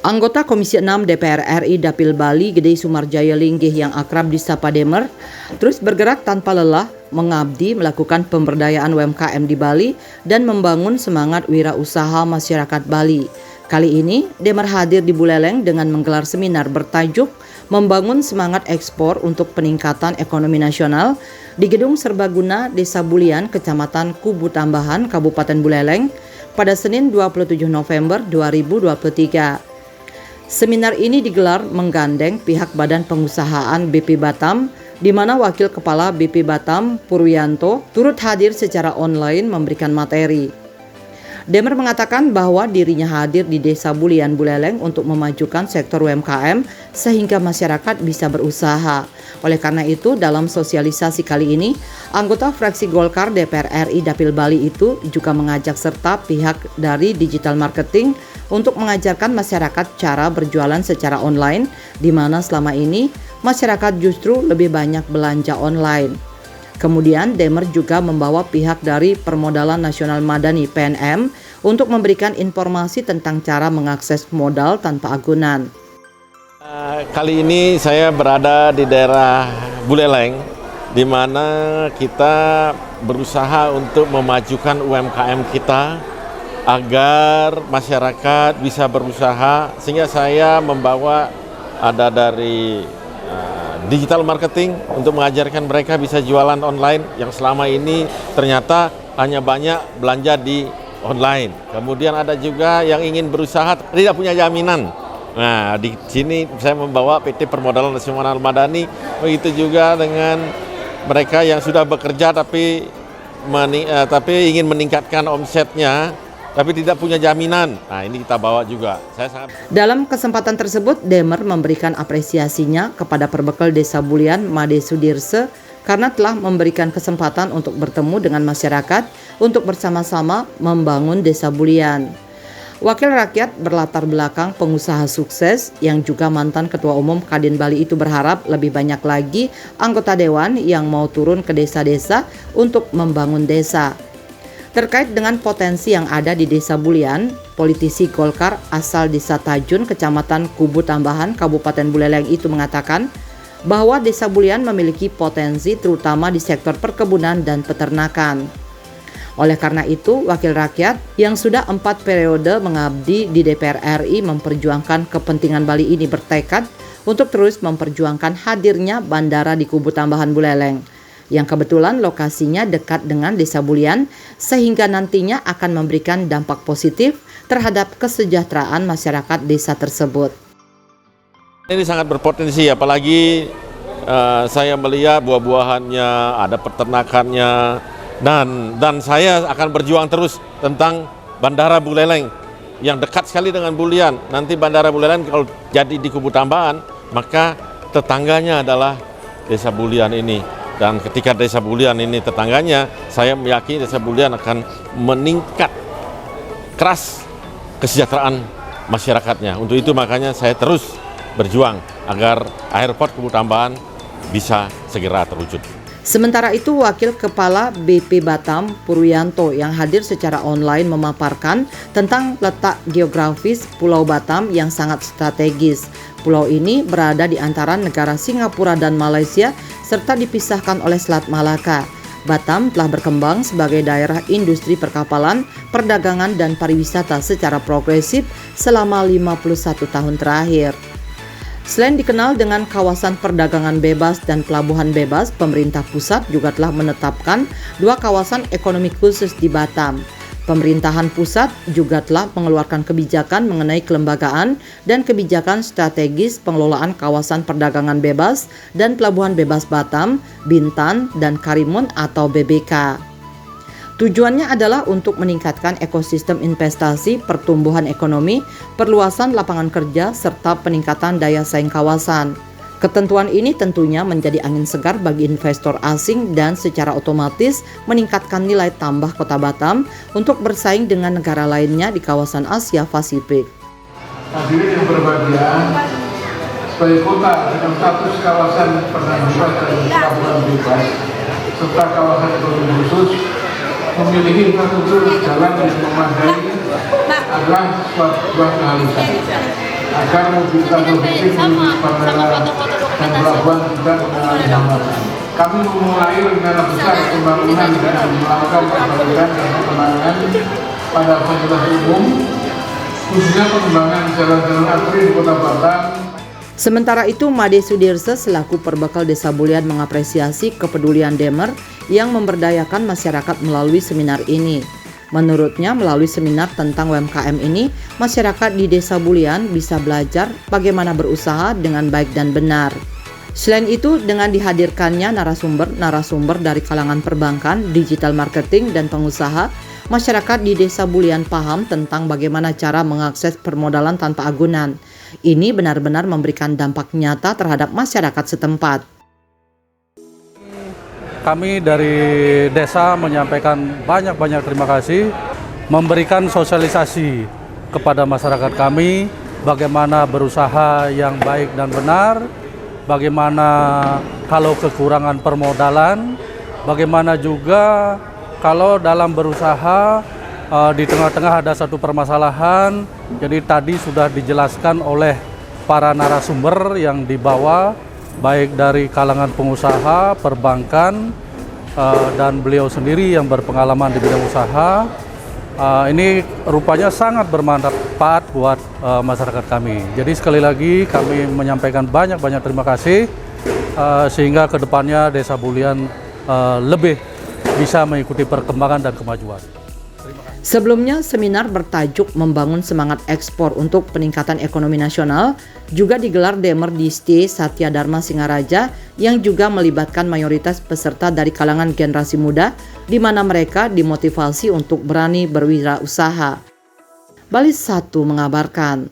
Anggota Komisi 6 DPR RI Dapil Bali Gede Sumarjaya Linggih yang akrab disapa Demer terus bergerak tanpa lelah mengabdi melakukan pemberdayaan UMKM di Bali dan membangun semangat wirausaha masyarakat Bali. Kali ini Demer hadir di Buleleng dengan menggelar seminar bertajuk Membangun Semangat Ekspor untuk Peningkatan Ekonomi Nasional di Gedung Serbaguna Desa Bulian, Kecamatan Kubu Tambahan, Kabupaten Buleleng pada Senin 27 November 2023. Seminar ini digelar menggandeng pihak Badan Pengusahaan BP Batam, di mana Wakil Kepala BP Batam, Purwianto, turut hadir secara online memberikan materi. Demer mengatakan bahwa dirinya hadir di Desa Bulian Buleleng untuk memajukan sektor UMKM sehingga masyarakat bisa berusaha. Oleh karena itu, dalam sosialisasi kali ini, anggota fraksi Golkar DPR RI Dapil Bali itu juga mengajak serta pihak dari digital marketing untuk mengajarkan masyarakat cara berjualan secara online, di mana selama ini masyarakat justru lebih banyak belanja online. Kemudian Demer juga membawa pihak dari Permodalan Nasional Madani PNM untuk memberikan informasi tentang cara mengakses modal tanpa agunan. Kali ini saya berada di daerah Buleleng, di mana kita berusaha untuk memajukan UMKM kita agar masyarakat bisa berusaha, sehingga saya membawa ada dari digital marketing untuk mengajarkan mereka bisa jualan online yang selama ini ternyata hanya banyak belanja di online. Kemudian ada juga yang ingin berusaha tidak punya jaminan. Nah, di sini saya membawa PT Permodalan Nasional Madani, begitu juga dengan mereka yang sudah bekerja tapi ingin meningkatkan omsetnya tapi tidak punya jaminan. Nah, ini kita bawa juga. Dalam kesempatan tersebut, Demer memberikan apresiasinya kepada Perbekal Desa Bulian Made Sudirse karena telah memberikan kesempatan untuk bertemu dengan masyarakat untuk bersama-sama membangun Desa Bulian. Wakil rakyat berlatar belakang pengusaha sukses yang juga mantan Ketua Umum Kadin Bali itu berharap lebih banyak lagi anggota dewan yang mau turun ke desa-desa untuk membangun desa. Terkait dengan potensi yang ada di Desa Bulian, politisi Golkar asal Desa Tajun, Kecamatan Kubu Tambahan, Kabupaten Buleleng itu mengatakan bahwa Desa Bulian memiliki potensi terutama di sektor perkebunan dan peternakan. Oleh karena itu, wakil rakyat yang sudah 4 periode mengabdi di DPR RI memperjuangkan kepentingan Bali ini bertekad untuk terus memperjuangkan hadirnya bandara di Kubu Tambahan Buleleng, yang kebetulan lokasinya dekat dengan Desa Bulian sehingga nantinya akan memberikan dampak positif terhadap kesejahteraan masyarakat desa tersebut. Ini sangat berpotensi, apalagi saya melihat buah-buahannya, ada peternakannya, dan saya akan berjuang terus tentang Bandara Buleleng yang dekat sekali dengan Bulian. Nanti Bandara Buleleng kalau jadi di Kubu Tambahan, maka tetangganya adalah Desa Bulian ini. Dan ketika Desa Bulian ini tetangganya, saya meyakini Desa Bulian akan meningkat keras kesejahteraan masyarakatnya. Untuk itu makanya saya terus berjuang agar airport Kubu Tambahan bisa segera terwujud. Sementara itu, Wakil Kepala BP Batam, Purwianto, yang hadir secara online memaparkan tentang letak geografis Pulau Batam yang sangat strategis. Pulau ini berada di antara negara Singapura dan Malaysia serta dipisahkan oleh Selat Malaka. Batam telah berkembang sebagai daerah industri perkapalan, perdagangan, dan pariwisata secara progresif selama 51 tahun terakhir. Selain dikenal dengan kawasan perdagangan bebas dan pelabuhan bebas, pemerintah pusat juga telah menetapkan 2 kawasan ekonomi khusus di Batam. Pemerintahan pusat juga telah mengeluarkan kebijakan mengenai kelembagaan dan kebijakan strategis pengelolaan kawasan perdagangan bebas dan pelabuhan bebas Batam, Bintan, dan Karimun atau BBK. Tujuannya adalah untuk meningkatkan ekosistem investasi, pertumbuhan ekonomi, perluasan lapangan kerja, serta peningkatan daya saing kawasan. Ketentuan ini tentunya menjadi angin segar bagi investor asing dan secara otomatis meningkatkan nilai tambah Kota Batam untuk bersaing dengan negara lainnya di kawasan Asia Pasifik. Hadirin yang berbahagia, sebagai kota dengan status kawasan perdagangan bebas dan pelabuhan bebas serta kawasan ekonomi khusus, memiliki infrastruktur jalan yang memadai adalah sebuah keharusan. agar mobilitas logistik menuju bandara dan pelabuhan tidak mengalami hambatan. Kami memulai rencana besar pembangunan dengan melakukan perbaikan dan pengembangan pada fasilitas umum, khususnya pengembangan jalan-jalan arteri di Kota Batam. Sementara itu, Made Sudirse selaku Perbekal Desa Bulian mengapresiasi kepedulian Demer yang memberdayakan masyarakat melalui seminar ini. Menurutnya, melalui seminar tentang UMKM ini, masyarakat di Desa Bulian bisa belajar bagaimana berusaha dengan baik dan benar. Selain itu, dengan dihadirkannya narasumber dari kalangan perbankan, digital marketing, dan pengusaha, masyarakat di Desa Bulian paham tentang bagaimana cara mengakses permodalan tanpa agunan. Ini benar-benar memberikan dampak nyata terhadap masyarakat setempat. Kami dari desa menyampaikan banyak-banyak terima kasih, memberikan sosialisasi kepada masyarakat kami, bagaimana berusaha yang baik dan benar, bagaimana kalau kekurangan permodalan, bagaimana juga kalau dalam berusaha di tengah-tengah ada satu permasalahan. Jadi tadi sudah dijelaskan oleh para narasumber yang dibawa, baik dari kalangan pengusaha, perbankan, dan beliau sendiri yang berpengalaman di bidang usaha. Ini rupanya sangat bermanfaat buat masyarakat kami. Jadi sekali lagi kami menyampaikan banyak-banyak terima kasih, sehingga kedepannya Desa Bulian lebih bisa mengikuti perkembangan dan kemajuan. Sebelumnya, seminar bertajuk Membangun Semangat Ekspor untuk Peningkatan Ekonomi Nasional juga digelar Demer di STI Satya Dharma Singaraja yang juga melibatkan mayoritas peserta dari kalangan generasi muda, di mana mereka dimotivasi untuk berani berwirausaha. Bali 1 mengabarkan.